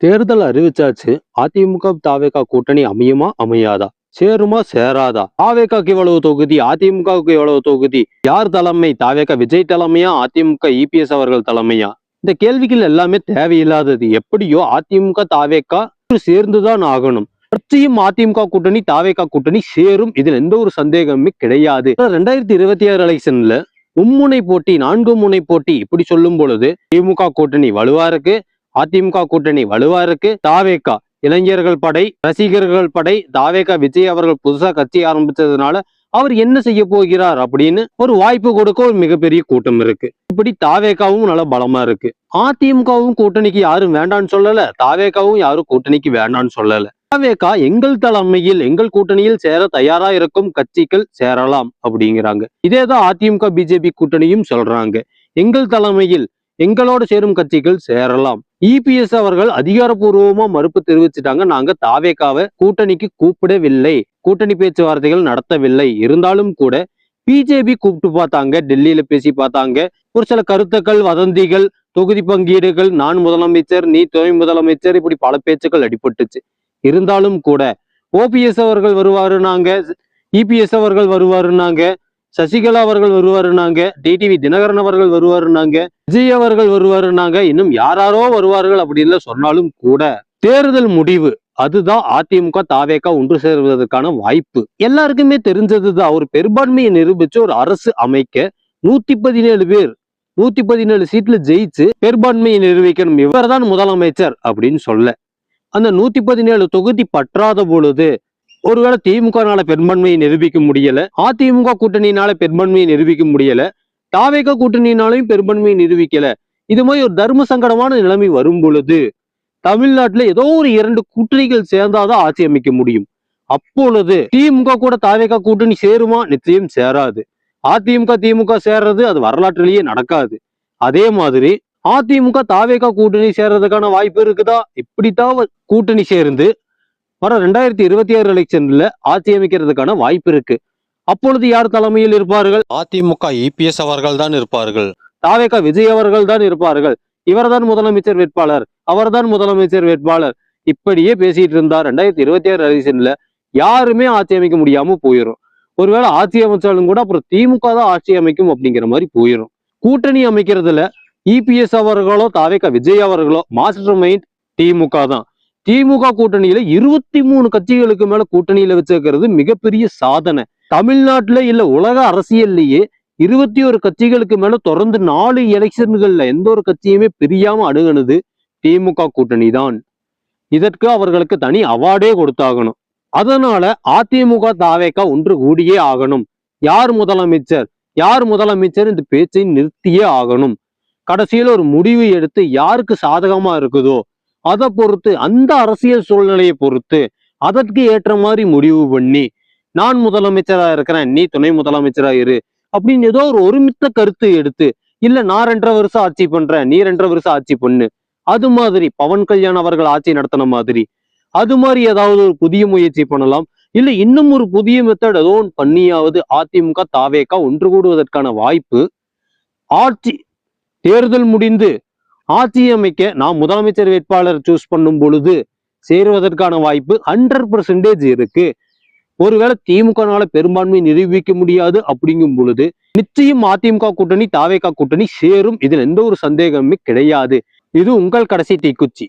தேர்தல் அறிவிச்சாச்சு. அதிமுக தாவேகா கூட்டணி அமையுமா அமையாதா, சேருமா சேராதா, தாவேகாக்கு இவ்வளவு தொகுதி, அதிமுகவுக்கு இவ்வளவு தொகுதி, யார் தலைமை, தாவேகா விஜய் தலைமையா, அதிமுக இபிஎஸ் அவர்கள் தலைமையா? இந்த கேள்விகள் எல்லாமே தேவையில்லாதது. எப்படியோ அதிமுக தாவேகா சேர்ந்துதான் ஆகணும். கட்சியும் அதிமுக கூட்டணி தாவேகா கூட்டணி சேரும், இதில் எந்த ஒரு சந்தேகமே கிடையாது. 2026 எலெக்ஷன்ல மும்முனை போட்டி, 4 முனை போட்டி இப்படி சொல்லும் பொழுது திமுக கூட்டணி வலுவா இருக்கு, அதிமுக கூட்டணி வலுவா இருக்கு. தாவேகா இளைஞர்கள் படை, ரசிகர்கள் படை, தாவேகா விஜய் அவர்கள் புதுசா கட்சி ஆரம்பிச்சதுனால அவர் என்ன செய்ய போகிறார் அப்படின்னு ஒரு வாய்ப்பு கொடுக்க ஒரு மிகப்பெரிய கூட்டம் இருக்கு. இப்படி தாவேகாவும் நல்ல பலமா இருக்கு. அதிமுகவும் கூட்டணிக்கு யாரும் வேண்டான்னு சொல்லல, தாவேகாவும் யாரும் கூட்டணிக்கு வேண்டான்னு சொல்லல. தாவேகா எங்கள் தலைமையில், எங்கள் கூட்டணியில் சேர தயாரா இருக்கும் கட்சிகள் சேரலாம் அப்படிங்கிறாங்க. இதேதான் அதிமுக பிஜேபி கூட்டணியும் சொல்றாங்க. எங்கள் தலைமையில் எங்களோட சேரும் கட்சிகள் சேரலாம். இபிஎஸ் அவர்கள் அதிகாரப்பூர்வமா மறுப்பு தெரிவிச்சுட்டாங்க. நாங்க தாவேகாவை கூட்டணிக்கு கூப்பிடவில்லை, கூட்டணி பேச்சுவார்த்தைகள் நடத்தவில்லை. இருந்தாலும் கூட பிஜேபி கூப்பிட்டு பார்த்தாங்க, டெல்லியில பேசி பார்த்தாங்க. ஒரு சில கருத்துக்கள், வதந்திகள், தொகுதி பங்கீடுகள், நான் முதலமைச்சர் நீ துணை முதலமைச்சர், இப்படி பல பேச்சுக்கள் அடிபட்டுச்சு. இருந்தாலும் கூட ஓபிஎஸ் அவர்கள் வருவாருனாங்க, இபிஎஸ் அவர்கள் வருவாருனாங்க, சசிகலா அவர்கள் வருவாருனாங்க, டிடிவி தினகரன் அவர்கள் வருவாருனாங்க, விஜய் அவர்கள் வருவாருனாங்க, இன்னும் யாராரோ வருவார்கள் அப்படின்னு சொன்னாலும் கூட தேர்தல் முடிவு அதுதான் அதிமுக தாவேகா ஒன்று சேர்வதற்கான வாய்ப்பு. எல்லாருக்குமே தெரிஞ்சதுதான். ஒரு பெரும்பான்மையை நிரூபிச்சு ஒரு அரசு அமைக்க 117 பேர் 117 சீட்ல ஜெயிச்சு பெரும்பான்மையை நிரூபிக்கணும், இவர்தான் முதலமைச்சர் அப்படின்னு சொல்ல அந்த 117 தொகுதி பற்றாத பொழுது ஒருவேளை திமுகனால பெரும்பான்மையை நிரூபிக்க முடியல, அதிமுக கூட்டணியினால பெரும்பான்மையை நிரூபிக்க முடியல, தாவேகா கூட்டணியினாலையும் பெரும்பான்மையை நிரூபிக்கல, இது மாதிரி ஒரு தர்ம சங்கடமான நிலைமை வரும் பொழுது தமிழ்நாட்டுல ஏதோ ஒரு 2 கூட்டணிகள் சேர்ந்தாதான் ஆட்சி அமைக்க முடியும். அப்பொழுது திமுக கூட தாவேகா கூட்டணி சேருமா? நிச்சயம் சேராது. அதிமுக திமுக சேர்றது அது வரலாற்றிலேயே நடக்காது. அதே மாதிரி அதிமுக தாவேகா கூட்டணி சேர்றதுக்கான வாய்ப்பு இருக்குதா? இப்படித்தான் கூட்டணி சேர்ந்து வர 2026 எலெக்ஷன்ல ஆட்சி அமைக்கிறதுக்கான வாய்ப்பு இருக்கு. அப்பொழுது யார் தலைமையில் இருப்பார்கள்? அதிமுக இபிஎஸ் அவர்கள் தான் இருப்பார்கள், தாவேகா விஜய் அவர்கள் தான் இருப்பார்கள். இவர்தான் முதலமைச்சர் வேட்பாளர், அவர்தான் முதலமைச்சர் வேட்பாளர். இப்படியே பேசிட்டு இருந்தா 2026 எலெக்ஷன்ல யாருமே ஆட்சி அமைக்க முடியாம போயிடும். ஒருவேளை ஆட்சி அமைச்சாலும் கூட அப்புறம் திமுக தான் ஆட்சி அமைக்கும் அப்படிங்கிற மாதிரி போயிடும். கூட்டணி அமைக்கிறதுல இபிஎஸ் அவர்களோ தாவேகா விஜய் அவர்களோ மாஸ்டர் மைண்ட் திமுக தான். திமுக கூட்டணியில 23 கட்சிகளுக்கு மேல கூட்டணியில வச்சிருக்கிறது மிகப்பெரிய சாதனை. தமிழ்நாட்டுல இல்ல உலக அரசியல்லையே 21 கட்சிகளுக்கு மேல தொடர்ந்து 4 எலெக்ஷன்கள்ல எந்த ஒரு கட்சியுமே பிரியாம அணுகுனது திமுக கூட்டணி தான். இதற்கு அவர்களுக்கு தனி அவார்டே கொடுத்தாகணும். அதனால அதிமுக தாவேகா ஒன்று கூடியே ஆகணும். யார் முதலமைச்சர், யார் முதலமைச்சர் இந்த பேச்சை நிறுத்தியே ஆகணும். கடைசியில ஒரு முடிவு எடுத்து யாருக்கு சாதகமா இருக்குதோ அதை பொறுத்து, அந்த அரசியல் சூழ்நிலையை பொறுத்து அதற்கு ஏற்ற மாதிரி முடிவு பண்ணி, நான் முதலமைச்சரா இருக்கிறேன் நீ துணை முதலமைச்சரா இரு அப்படின்னு ஏதோ ஒரு ஒருமித்த கருத்து எடுத்து, இல்ல நான் 2.5 வருஷம் ஆட்சி பண்றேன் நீ 2.5 வருஷம் ஆட்சி பண்ணு, அது மாதிரி பவன் கல்யாண் அவர்கள் ஆட்சி நடத்தின மாதிரி அது மாதிரி ஏதாவது ஒரு புதிய முயற்சி பண்ணலாம். இல்ல இன்னும் ஒரு புதிய மெத்தட் ஏதோ பண்ணியாவது அதிமுக தாவேகா ஒன்று கூடுவதற்கான வாய்ப்பு. ஆட்சி தேர்தல் முடிந்து ஆட்சி அமைக்க நான் முதலமைச்சர் வேட்பாளர் சூஸ் பண்ணும் பொழுது சேருவதற்கான வாய்ப்பு 100% இருக்கு. ஒருவேளை திமுகனால பெரும்பான்மை நிரூபிக்க முடியாது அப்படிங்கும் பொழுது நிச்சயம் அதிமுக கூட்டணி தாவேகா கூட்டணி சேரும், இதில் எந்த ஒரு சந்தேகமே கிடையாது. இது உங்கள் கடைசி தீக்குச்சி.